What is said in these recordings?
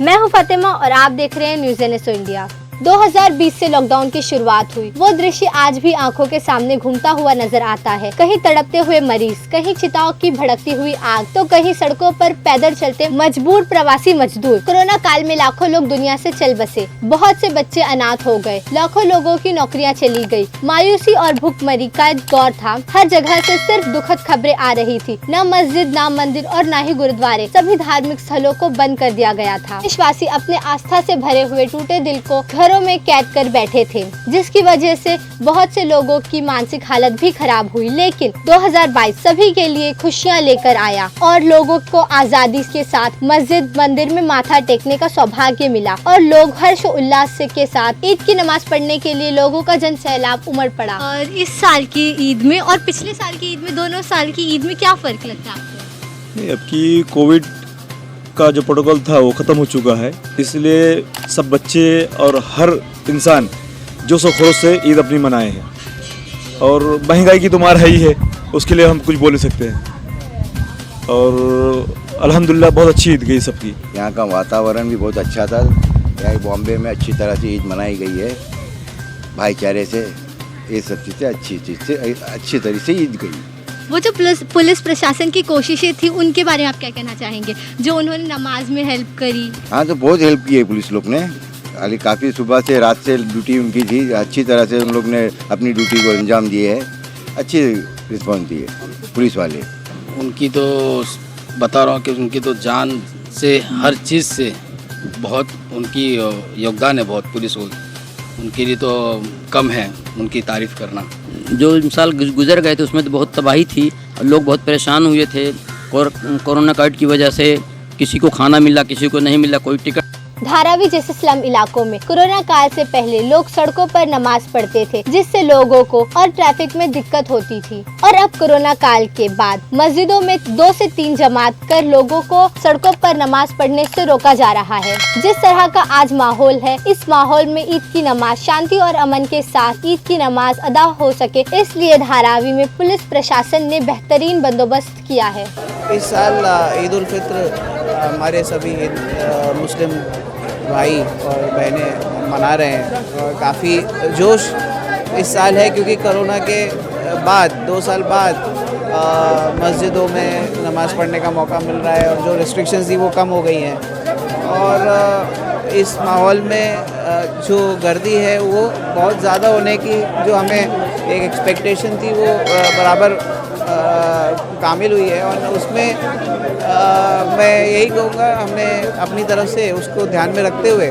मैं हूं फातिमा और आप देख रहे हैं न्यूज़ NSO इंडिया। 2020 से लॉकडाउन की शुरुआत हुई, वो दृश्य आज भी आंखों के सामने घूमता हुआ नजर आता है। कहीं तड़पते हुए मरीज, कहीं चिताओं की भड़कती हुई आग, तो कहीं सड़कों पर पैदल चलते मजबूर प्रवासी मजदूर। कोरोना काल में लाखों लोग दुनिया से चल बसे, बहुत से बच्चे अनाथ हो गए, लाखों लोगों की नौकरियां चली गई, मायूसी और भूखमरी का दौर था। हर जगह से सिर्फ दुखद खबरें आ रही थी। न मस्जिद, न मंदिर और न ही गुरुद्वारे, सभी धार्मिक स्थलों को बंद कर दिया गया था। देशवासी अपने आस्था से भरे हुए टूटे दिल को घरों में कैद कर बैठे थे, जिसकी वजह से बहुत से लोगों की मानसिक हालत भी खराब हुई। लेकिन 2022 सभी के लिए खुशियां लेकर आया और लोगों को आजादी के साथ मस्जिद मंदिर में माथा टेकने का सौभाग्य मिला और लोग हर्ष उल्लास के साथ ईद की नमाज पढ़ने के लिए लोगों का जन सैलाब उमड़ पड़ा। और इस साल की ईद में और पिछले साल की ईद में, दोनों साल की ईद में क्या फर्क लगता है आपको? नहीं, अब की कोविड का जो प्रोटोकॉल था वो ख़त्म हो चुका है, इसलिए सब बच्चे और हर इंसान जोश और खरोश से ईद अपनी मनाए हैं। और महंगाई की तो मार है ही है, उसके लिए हम कुछ बोल नहीं सकते हैं। और अल्हम्दुलिल्लाह बहुत अच्छी ईद गई सबकी। यहाँ का वातावरण भी बहुत अच्छा था। यहाँ बॉम्बे में अच्छी तरह से ईद मनाई गई है, भाईचारे से, ये सब चीज़ें अच्छी तरह से ईद गई। वो जो पुलिस प्रशासन की कोशिशें थी, उनके बारे में आप क्या कहना चाहेंगे, जो उन्होंने नमाज में हेल्प करी? हाँ, तो बहुत हेल्प की है पुलिस लोग ने। अली काफ़ी सुबह से रात से ड्यूटी उनकी थी, अच्छी तरह से उन लोग ने अपनी ड्यूटी को अंजाम दिए है, अच्छी रिस्पॉन्स दिए पुलिस वाले। उनकी तो बता रहा हूँ कि उनकी तो जान से हर चीज़ से बहुत उनकी योगदान है, बहुत पुलिस को, उनके लिए तो कम है उनकी तारीफ़ करना। जो साल गुजर गए थे उसमें तो बहुत तबाही थी, लोग बहुत परेशान हुए थे कोरोना काल की वजह से। किसी को खाना मिला, किसी को नहीं मिला, कोई टिकट। धारावी जैसे स्लम इलाकों में कोरोना काल से पहले लोग सड़कों पर नमाज पढ़ते थे, जिससे लोगों को और ट्रैफिक में दिक्कत होती थी। और अब कोरोना काल के बाद मस्जिदों में 2 से 3 जमात कर लोगों को सड़कों पर नमाज पढ़ने से रोका जा रहा है। जिस तरह का आज माहौल है, इस माहौल में ईद की नमाज शांति और अमन के साथ ईद की नमाज अदा हो सके, इसलिए धारावी में पुलिस प्रशासन ने बेहतरीन बंदोबस्त किया है। इस साल ईद उल फित्र हमारे सभी मुस्लिम भाई और बहनें मना रहे हैं और काफ़ी जोश इस साल है, क्योंकि कोरोना के बाद 2 साल बाद मस्जिदों में नमाज़ पढ़ने का मौका मिल रहा है और जो रिस्ट्रिक्शंस थी वो कम हो गई हैं। और इस माहौल में जो गर्दी है वो बहुत ज़्यादा होने की जो हमें एक एक्सपेक्टेशन थी वो बराबर कामिल हुई है। और उसमें मैं यही कहूँगा, हमने अपनी तरफ से उसको ध्यान में रखते हुए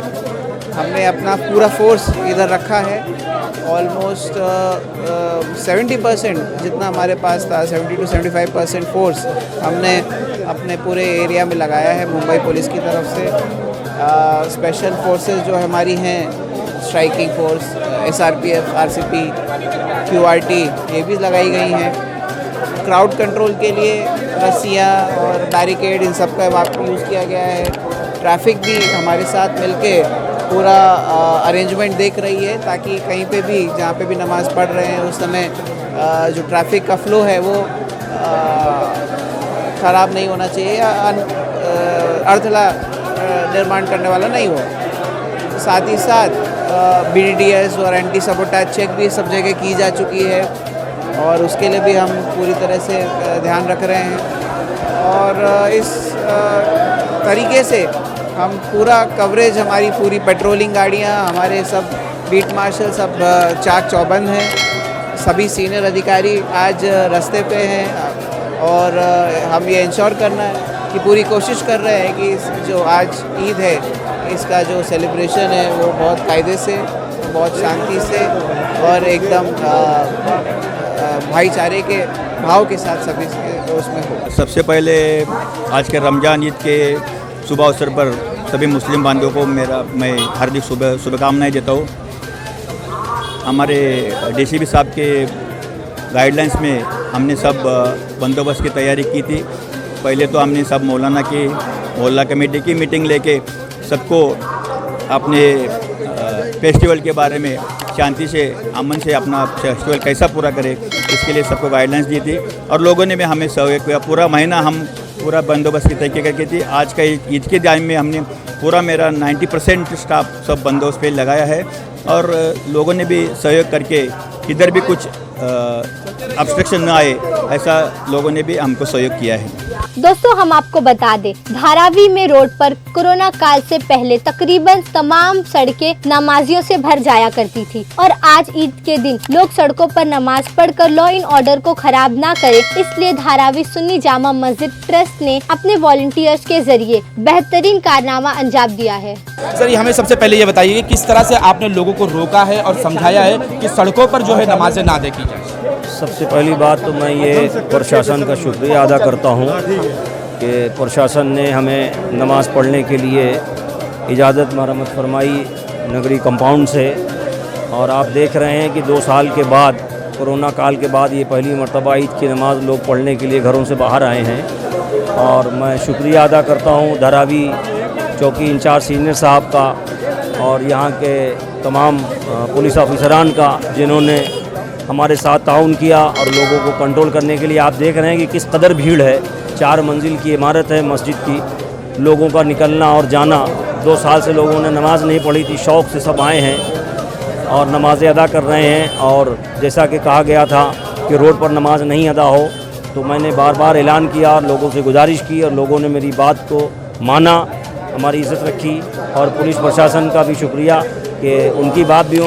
हमने अपना पूरा फोर्स इधर रखा है। ऑलमोस्ट 70% जितना हमारे पास था, 70 to 75% फोर्स हमने अपने पूरे एरिया में लगाया है मुंबई पुलिस की तरफ से। स्पेशल फोर्सेस जो हमारी हैं, striking force, SRPF, RCP, QRT, ये भी लगाई गई हैं। क्राउड कंट्रोल के लिए रस्सियाँ और बैरिकेड, इन सब का यूज़ किया गया है। ट्रैफिक भी हमारे साथ मिलके पूरा अरेंजमेंट देख रही है, ताकि कहीं पे भी जहाँ पे भी नमाज़ पढ़ रहे हैं उस समय जो ट्रैफिक का फ्लो है वो ख़राब नहीं होना चाहिए या अर्थला निर्माण करने वाला नहीं हो। साथ ही साथ BDDS और एंटी सबोटाज चेक भी सब जगह की जा चुकी है और उसके लिए भी हम पूरी तरह से ध्यान रख रहे हैं। और इस तरीके से हम पूरा कवरेज, हमारी पूरी पेट्रोलिंग गाड़ियां, हमारे सब बीट मार्शल सब चाक चौबंद हैं, सभी सीनियर अधिकारी आज रास्ते पे हैं और हम ये इंश्योर करना है कि पूरी कोशिश कर रहे हैं कि जो आज ईद है इसका जो सेलिब्रेशन है वो बहुत कायदे से, बहुत शांति से और एकदम भाईचारे के भाव के साथ सभी उसमें हो। सबसे पहले आज के रमज़ान ईद के शुभ अवसर पर सभी मुस्लिम बांधवों को मैं हार्दिक शुभकामनाएं देता हूँ। हमारे DCP साहब के गाइडलाइंस में हमने सब बंदोबस्त की तैयारी की थी। पहले तो हमने सब मोहल्ला कमेटी की मीटिंग लेके सबको अपने फेस्टिवल के बारे में शांति से, अमन से अपना फेस्टिवल कैसा पूरा करें, इसके लिए सबको गाइडलाइंस दी थी और लोगों ने भी हमें सहयोग किया। पूरा महीना हम पूरा बंदोबस्त की तरीके करके थी। आज का ईद के टाइम में हमने पूरा मेरा 90% स्टाफ सब बंदोबस्त पे लगाया है और लोगों ने भी सहयोग करके इधर भी कुछ ऑब्स्ट्रक्शन न आए, ऐसा लोगों ने भी हमको सहयोग किया है। दोस्तों, हम आपको बता दें, धारावी में रोड पर कोरोना काल से पहले तकरीबन तमाम सड़कें नमाजियों से भर जाया करती थी और आज ईद के दिन लोग सड़कों पर नमाज पढ़कर लॉ एंड ऑर्डर को खराब ना करे, इसलिए धारावी सुन्नी जामा मस्जिद ट्रस्ट ने अपने वॉलंटियर्स के जरिए बेहतरीन कारनामा अंजाम दिया है। सर, हमें सबसे पहले ये बताइए किस तरह से आपने लोगों को रोका है और समझाया है कि सड़कों पर जो है नमाजें ना देखी जाए। सबसे पहली बात तो मैं ये प्रशासन का शुक्रिया अदा करता हूँ कि प्रशासन ने हमें नमाज़ पढ़ने के लिए इजाज़त मरम्मत फरमाई नगरी कंपाउंड से। और आप देख रहे हैं कि 2 साल के बाद, कोरोना काल के बाद, ये पहली मर्तबा ईद की नमाज़ लोग पढ़ने के लिए घरों से बाहर आए हैं। और मैं शुक्रिया अदा करता हूँ धारावी चौकी इंचार्ज सीनियर साहब का और यहाँ के तमाम पुलिस ऑफिसरान का, जिन्होंने हमारे साथ ताउन किया और लोगों को कंट्रोल करने के लिए। आप देख रहे हैं कि किस कदर भीड़ है। 4 मंजिल की इमारत है मस्जिद की, लोगों का निकलना और जाना। 2 साल से लोगों ने नमाज़ नहीं पढ़ी थी, शौक़ से सब आए हैं और नमाज़ें अदा कर रहे हैं। और जैसा कि कहा गया था कि रोड पर नमाज नहीं अदा हो, तो मैंने बार बार ऐलान किया और लोगों से गुजारिश की और लोगों ने मेरी बात को माना, हमारी इज़्ज़त रखी। और पुलिस प्रशासन का भी शुक्रिया कि उनकी बात भी,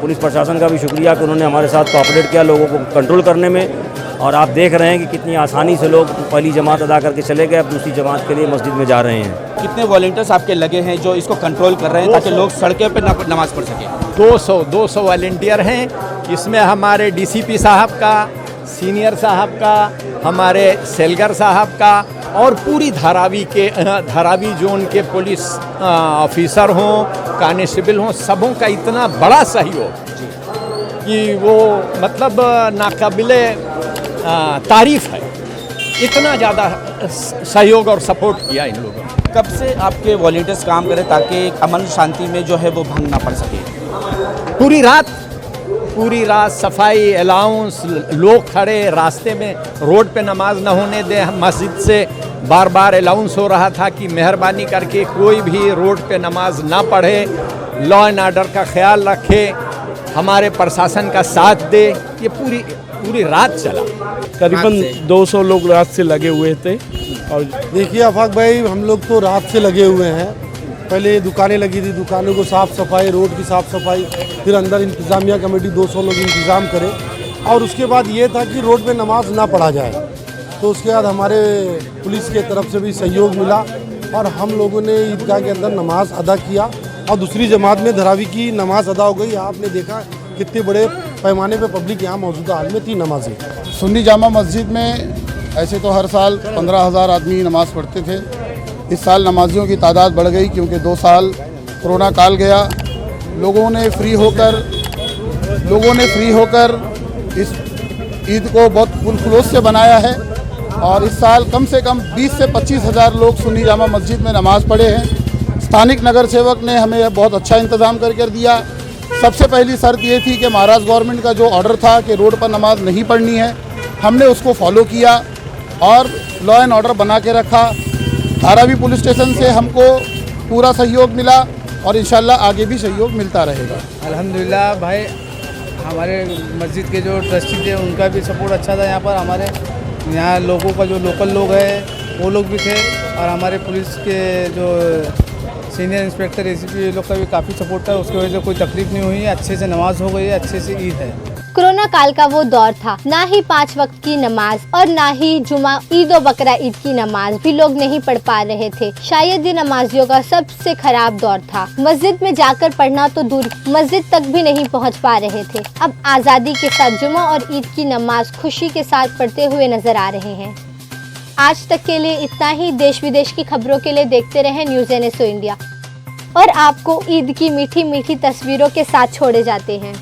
पुलिस प्रशासन का भी शुक्रिया कि उन्होंने हमारे साथ कोऑपरेट किया लोगों को कंट्रोल करने में। और आप देख रहे हैं कि कितनी आसानी से लोग पहली जमात अदा करके चले गए, अब दूसरी जमात के लिए मस्जिद में जा रहे हैं। कितने वॉलंटियर्स आपके लगे हैं जो इसको कंट्रोल कर रहे हैं ताकि लोग सड़कों पर नमाज पढ़ सकें? 200 वॉलंटियर हैं। इसमें हमारे डीसीपी साहब का, सीनियर साहब का, हमारे सेलगर साहब का और पूरी धारावी जोन के पुलिस ऑफिसर हों, कांस्टेबल हों, सबों का इतना बड़ा सहयोग कि वो मतलब नाकाबिले तारीफ़ है। इतना ज़्यादा सहयोग और सपोर्ट किया इन लोगों ने। कब से आपके वॉलंटियर्स काम करें ताकि अमन शांति में जो है वो भंग ना पड़ सके? पूरी रात सफाई, अलाउंस, लोग खड़े रास्ते में, रोड पे नमाज न होने दे। मस्जिद से बार बार अलाउंस हो रहा था कि मेहरबानी करके कोई भी रोड पे नमाज ना पढ़े, लॉ एंड ऑर्डर का ख्याल रखे, हमारे प्रशासन का साथ दे। ये पूरी रात चला। करीबन 200 लोग रात से लगे हुए थे। और देखिए आफाक भाई, हम लोग तो रात से लगे हुए हैं। पहले दुकानें लगी थी, दुकानों को साफ़ सफाई, रोड की साफ़ सफाई, फिर अंदर इंतज़ामिया कमेटी 200 लोग इंतज़ाम करे। और उसके बाद ये था कि रोड पे नमाज ना पढ़ा जाए, तो उसके बाद हमारे पुलिस के तरफ से भी सहयोग मिला और हम लोगों ने ईदगाह के अंदर नमाज अदा किया और दूसरी जमात में धारावी की नमाज अदा हो गई। आपने देखा कितने बड़े पैमाने पे पब्लिक यहाँ मौजूदा हाल में थी नमाज़ें। सुन्नी जामा मस्जिद में ऐसे तो हर साल 15,000 आदमी नमाज़ पढ़ते थे। इस साल नमाजियों की तादाद बढ़ गई क्योंकि 2 साल कोरोना काल गया। लोगों ने फ्री होकर इस ईद को बहुत पुरखुलूस से बनाया है और इस साल कम से कम 20 से 25 हज़ार लोग सुन्नी जामा मस्जिद में नमाज़ पढ़े हैं। स्थानिक नगर सेवक ने हमें बहुत अच्छा इंतज़ाम कर दिया। सबसे पहली शर्त ये थी कि महाराष्ट्र गवर्नमेंट का जो ऑर्डर था कि रोड पर नमाज नहीं पढ़नी है, हमने उसको फॉलो किया और लॉ एंड ऑर्डर बना के रखा। धारावी पुलिस स्टेशन से हमको पूरा सहयोग मिला और इंशाल्लाह आगे भी सहयोग मिलता रहेगा। अल्हम्दुलिल्लाह भाई, हमारे मस्जिद के जो ट्रस्टी थे उनका भी सपोर्ट अच्छा था। यहाँ पर हमारे यहाँ लोगों का जो लोकल लोग हैं वो लोग भी थे और हमारे पुलिस के जो सीनियर इंस्पेक्टर एसीपी लोग का भी काफ़ी सपोर्ट था। उसकी वजह से कोई तकलीफ नहीं हुई, अच्छे से नमाज हो गई है, अच्छे से ईद है। कोरोना काल का वो दौर था, ना ही 5 वक्त की नमाज और ना ही जुमा, ईद और बकरा ईद की नमाज भी लोग नहीं पढ़ पा रहे थे। शायद ये नमाजियों का सबसे खराब दौर था। मस्जिद में जाकर पढ़ना तो दूर, मस्जिद तक भी नहीं पहुंच पा रहे थे। अब आज़ादी के साथ जुमा और ईद की नमाज खुशी के साथ पढ़ते हुए नजर आ रहे हैं। आज तक के लिए इतना ही। देश विदेश की खबरों के लिए देखते रहें न्यूज़ NSO इंडिया और आपको ईद की मीठी मीठी तस्वीरों के साथ छोड़े जाते हैं।